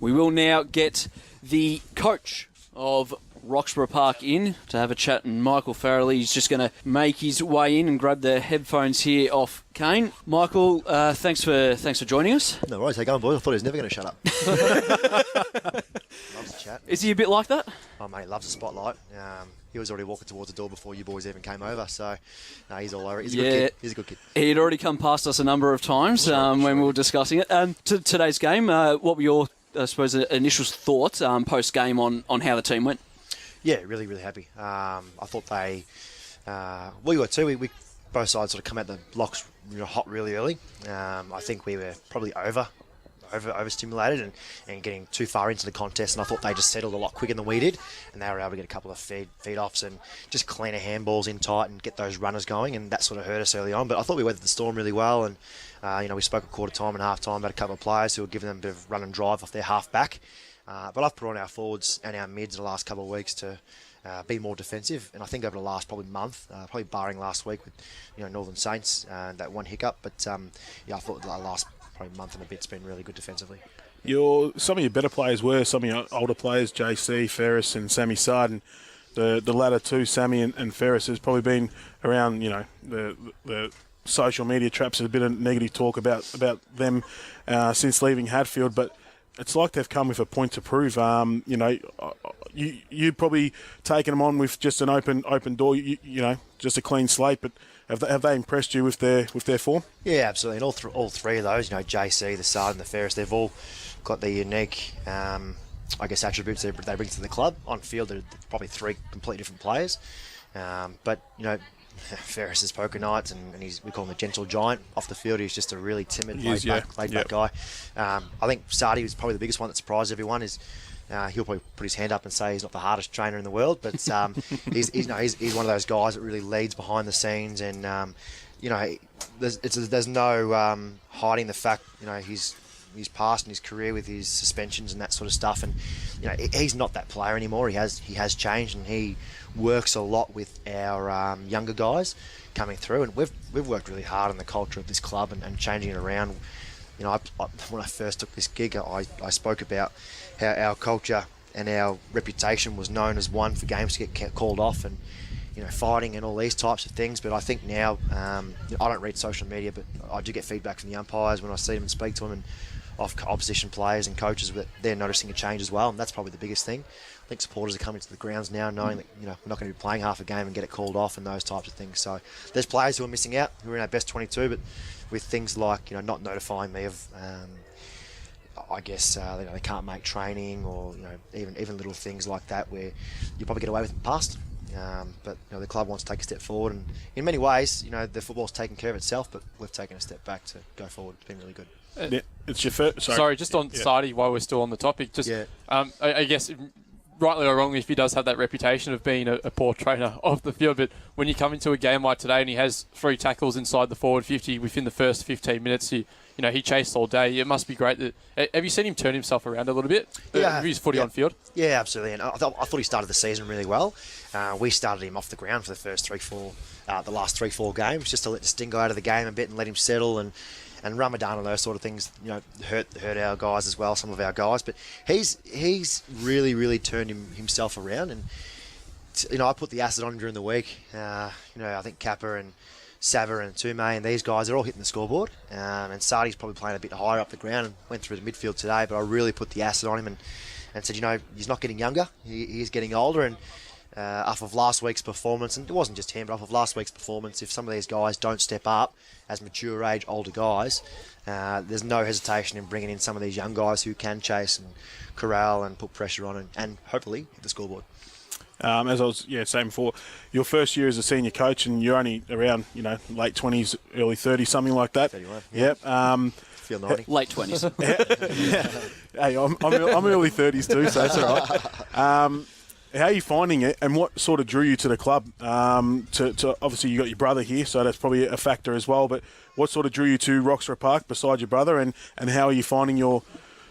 We will now get the coach of Roxburgh Park in to have a chat, and Michael Farrelly is just going to make his way in and grab the headphones here off Kane. Michael, thanks for joining us. No worries, how you going, boys? I thought he was never going to shut up. Loves to chat. Is he a bit like that? Oh, mate, loves the spotlight. He was already walking towards the door before you boys even came over, so no, he's all over it. He's a good kid. He's a good kid. He'd already come past us a number of times when we were discussing it. Today's game, what were your, I suppose, initial thoughts post-game on how the team went? Yeah, really, really happy. I thought we were too. We both sides sort of come out the blocks hot really early. I think we were probably overstimulated and getting too far into the contest, and I thought they just settled a lot quicker than we did, and they were able to get a couple of feed-offs and just cleaner handballs in tight and get those runners going, and that sort of hurt us early on. But I thought we weathered the storm really well, and we spoke at quarter time and half time about a couple of players who were giving them a bit of run and drive off their half back. But I've put on our forwards and our mids in the last couple of weeks to be more defensive, and I think over the last probably month, probably barring last week with Northern Saints and that one hiccup, but I thought the last probably month and a bit's been really good defensively. Some of your better players were some of your older players, JC, Ferris and Sammy Sarden. The latter two, Sammy and Ferris, has probably been around, the social media traps. There's a bit of negative talk about them since leaving Hadfield, but it's like they've come with a point to prove. You probably taken them on with just an open door, just a clean slate, but have they impressed you with their form? Yeah, absolutely. And all three of those, JC, the Sard and the Ferris, they've all got their unique, attributes they bring to the club. On field, they're probably three completely different players. But Ferris is poker nights, and we call him the gentle giant. Off the field, he's just a really timid, laid-back guy. I think Sardi was probably the biggest one that surprised everyone. He'll probably put his hand up and say he's not the hardest trainer in the world, but he's one of those guys that really leads behind the scenes, and there's no hiding the fact his past and his career with his suspensions and that sort of stuff, and he's not that player anymore. He has changed, and he works a lot with our younger guys coming through, and we've worked really hard on the culture of this club and changing it around. When I first took this gig, I spoke about how our culture and our reputation was known as one for games to get called off, and fighting and all these types of things. But I think now, I don't read social media, but I do get feedback from the umpires when I see them and speak to them, and off opposition players and coaches, that they're noticing a change as well, and that's probably the biggest thing. I think supporters are coming to the grounds now knowing that we're not going to be playing half a game and get it called off and those types of things. So there's players who are missing out, who are in our best 22, but with things like not notifying me of they can't make training, or even little things like that where you probably get away with in the past. But the club wants to take a step forward, and in many ways the football's taken care of itself, but we've taken a step back to go forward. It's been really good. It's your first. Sorry, just on Sardi, while we're still on the topic, I guess rightly or wrongly, if he does have that reputation of being a poor trainer off the field, but when you come into a game like today and he has 3 tackles inside the forward 50 within the first 15 minutes, he chased all day. It must be great. Have you seen him turn himself around a little bit? Yeah, his footy on field. Yeah, absolutely. And I thought he started the season really well. We started him off the ground for the first the last 3-4 games, just to let the sting go out of the game a bit and let him settle, and Ramadan and those sort of things, hurt our guys as well, some of our guys. But he's really, really turned himself around, and I put the acid on him during the week. I think Kappa and Sava and Tume and these guys are all hitting the scoreboard, and Sardi's probably playing a bit higher up the ground and went through the midfield today. But I really put the acid on him and said, he's not getting younger, he is getting older, and off of last week's performance, and it wasn't just him, but off of last week's performance, if some of these guys don't step up as mature age older guys, there's no hesitation in bringing in some of these young guys who can chase and corral and put pressure on and hopefully hit the scoreboard. As I was saying before, your first year as a senior coach, and you're only around late 20s, early 30s, something like that. 31. Yep. Feel 90. Late 20s. Hey, I'm early 30s too, so that's all right. How are you finding it, and what sort of drew you to the club? To obviously you got your brother here, so that's probably a factor as well. But what sort of drew you to Roxburgh Park besides your brother, and how are you finding your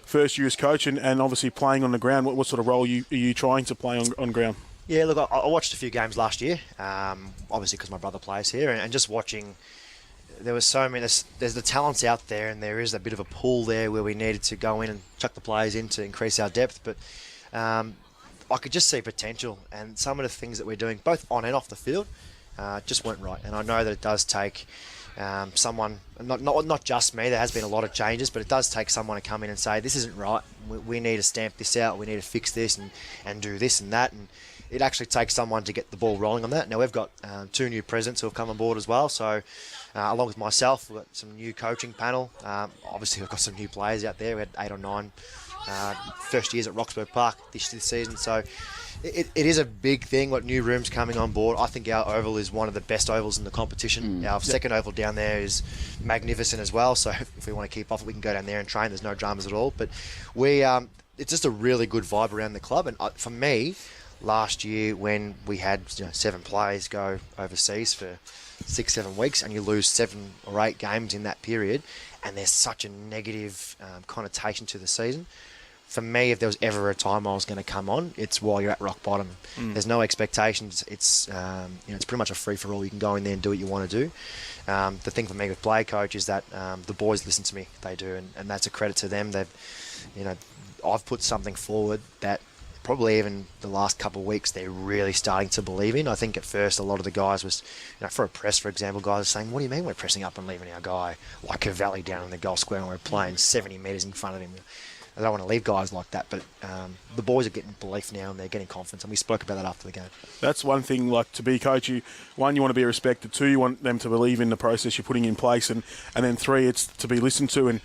first year as coach, and obviously playing on the ground? What sort of role are you trying to play on ground? Yeah, look, I watched a few games last year, obviously because my brother plays here, and just watching there was so many. There's the talents out there, and there is a bit of a pool there where we needed to go in and chuck the players in to increase our depth. But I could just see potential, and some of the things that we're doing, both on and off the field, just weren't right. And I know that it does take someone, not just me. There has been a lot of changes, but it does take someone to come in and say, this isn't right. We need to stamp this out. We need to fix this and do this and that. And it actually takes someone to get the ball rolling on that. Now, we've got 2 new presidents who have come on board as well. So, along with myself, we've got some new coaching panel. Obviously, we've got some new players out there. We had 8 or 9 first years at Roxburgh Park this season. So, it is a big thing, what new rooms coming on board. I think our oval is one of the best ovals in the competition. Our second oval down there is magnificent as well. So, if we want to keep off it, we can go down there and train. There's no dramas at all. But it's just a really good vibe around the club. And for me, last year when we had 7 players go overseas for 6-7 weeks and you lose 7 or 8 games in that period, and there's such a negative connotation to the season, for me, if there was ever a time I was going to come on, it's while you're at rock bottom. There's no expectations. It's it's pretty much a free for all. You can go in there and do what you want to do. The thing for me with play coach is that the boys listen to me. They do, and that's a credit to them. I've put something forward that probably even the last couple of weeks they're really starting to believe in. I think at first a lot of the guys was, for a press, for example, guys are saying, what do you mean we're pressing up and leaving our guy like Cavalli down in the goal square and we're playing 70 metres in front of him? I don't want to leave guys like that, but the boys are getting belief now and they're getting confidence, and we spoke about that after the game. That's one thing, like, to be coach, you want to be respected. 2, you want them to believe in the process you're putting in place, and then 3, it's to be listened to. And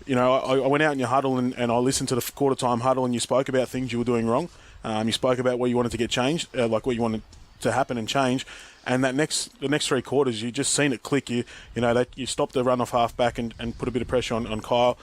I went out in your huddle and I listened to the quarter time huddle, and you spoke about things you were doing wrong. You spoke about what you wanted to get changed, like what you wanted to happen and change. And the next 3 quarters, you just seen it click. You stopped the run off half back and put a bit of pressure on Kyle.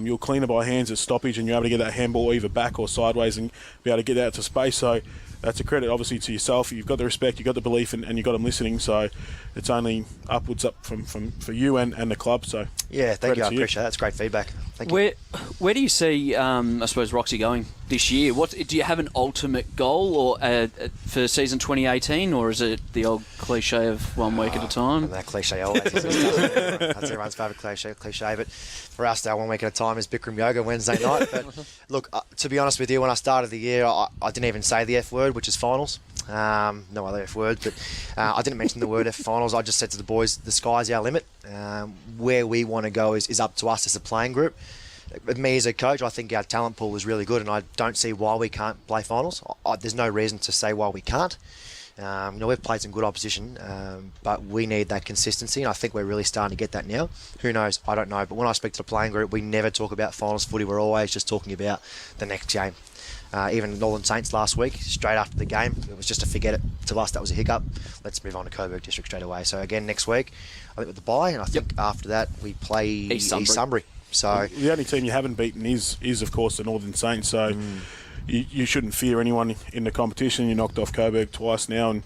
You're cleaner by hands at stoppage, and you're able to get that handball either back or sideways and be able to get out to space. So that's a credit, obviously, to yourself. You've got the respect, you've got the belief, and you've got them listening. So it's only upwards up from for you and the club. So yeah, thank you. I appreciate that. That's great feedback. Thank you. Where do you see, I suppose, Roxy going this year? Do you have an ultimate goal or for season 2018, or is it the old cliche of 1 week at a time? That cliche always is. That's everyone's favourite cliche. But for us, our 1 week at a time is Bikram Yoga Wednesday night. But look, to be honest with you, when I started the year, I didn't even say the F word, which is finals. No other F words, but I didn't mention the word F finals. I just said to the boys, the sky's our limit. Where we want to go is up to us as a playing group. With me as a coach, I think our talent pool is really good, and I don't see why we can't play finals. There's no reason to say why we can't. We've played some good opposition, but we need that consistency, and I think we're really starting to get that now. Who knows? I don't know. But when I speak to the playing group, we never talk about finals footy. We're always just talking about the next game. Even Northern Saints last week, straight after the game, it was just to forget it. To us, that was a hiccup. Let's move on to Coburg District straight away. So again, next week, I think with the bye, and I think after that we play East Sunbury. So the only team you haven't beaten is of course the Northern Saints. So you shouldn't fear anyone in the competition. You knocked off Coburg twice now,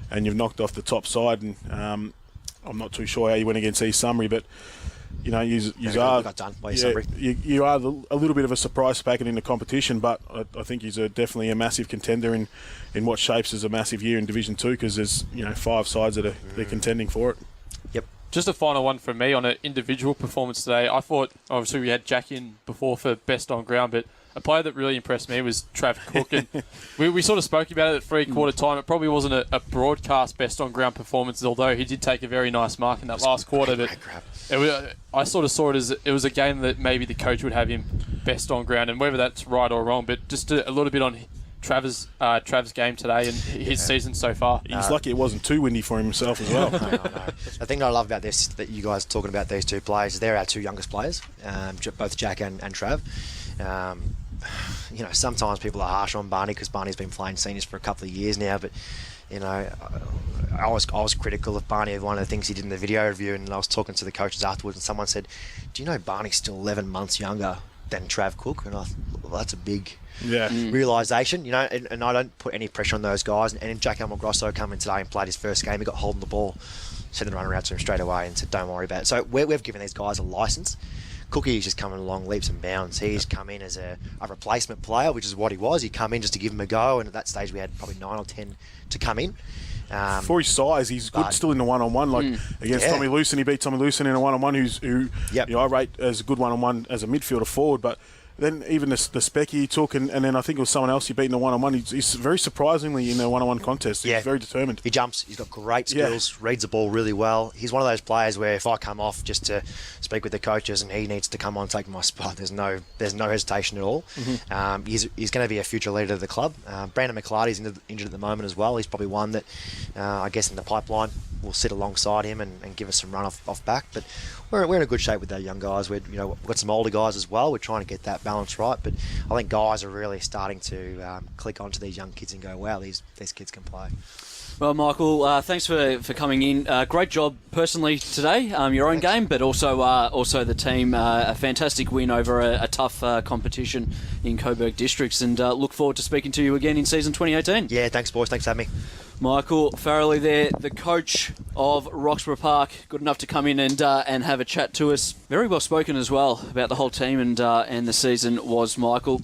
and you've knocked off the top side. And I'm not too sure how you went against East Sunbury, but you got done by East Sunbury. You are a little bit of a surprise packet in the competition, but I think he's definitely a massive contender in what shapes as a massive year in Division 2, because there's 5 sides that are contending for it. Yep. Just a final one from me on an individual performance today. I thought, obviously, we had Jack in before for best on ground, but a player that really impressed me was Trav Cook. And we sort of spoke about it at 3/4 time. It probably wasn't a broadcast best on ground performance, although he did take a very nice mark in that last quarter. But I sort of saw it as it was a game that maybe the coach would have him best on ground, and whether that's right or wrong, but just a little bit on Trav's game today and his season so far. He's lucky it wasn't too windy for himself as well. No. The thing that I love about this, that you guys are talking about these 2 players, is they're our 2 youngest players, both Jack and Trav. Sometimes people are harsh on Barney because Barney's been playing seniors for a couple of years now, but I was critical of Barney of one of the things he did in the video review, and I was talking to the coaches afterwards, and someone said, do you know Barney's still 11 months younger than Trav Cook? And I thought, well, that's a big realisation, and I don't put any pressure on those guys. And Jack Grosso come in today and played his first game. He got holding the ball, sent the run around to him straight away and said, don't worry about it. So we've given these guys a licence. Cookie's just coming along leaps and bounds. He's come in as a replacement player, which is what he was. He come in just to give him a go, and at that stage we had probably 9 or 10 to come in. For his size, he's good still in the one-on-one. Like against Tommy Lewson, he beat Tommy Lewson in a one-on-one, who I rate as a good one-on-one as a midfielder forward. But then even the spec he took, and then I think it was someone else he beat in the one-on-one. He's very surprisingly in the one-on-one contest. He's very determined. He jumps. He's got great skills. Reads the ball really well. He's one of those players where if I come off just to speak with the coaches and he needs to come on and take my spot, there's no hesitation at all. He's going to be a future leader of the club. Brandon McClarty's injured at the moment as well. He's probably one that I guess in the pipeline will sit alongside him and give us some run off back. But we're in a good shape with our young guys. We've got some older guys as well. We're trying to get that balance right. But I think guys are really starting to click onto these young kids and go, wow, these kids can play. Well, Michael, thanks for coming in. Great job personally today, your own game, but also the team. A fantastic win over a tough competition in Coburg Districts, and look forward to speaking to you again in season 2018. Yeah, thanks, boys. Thanks for having me. Michael Farrelly there, the coach of Roxburgh Park, good enough to come in and have a chat to us. Very well spoken as well about the whole team and the season was Michael.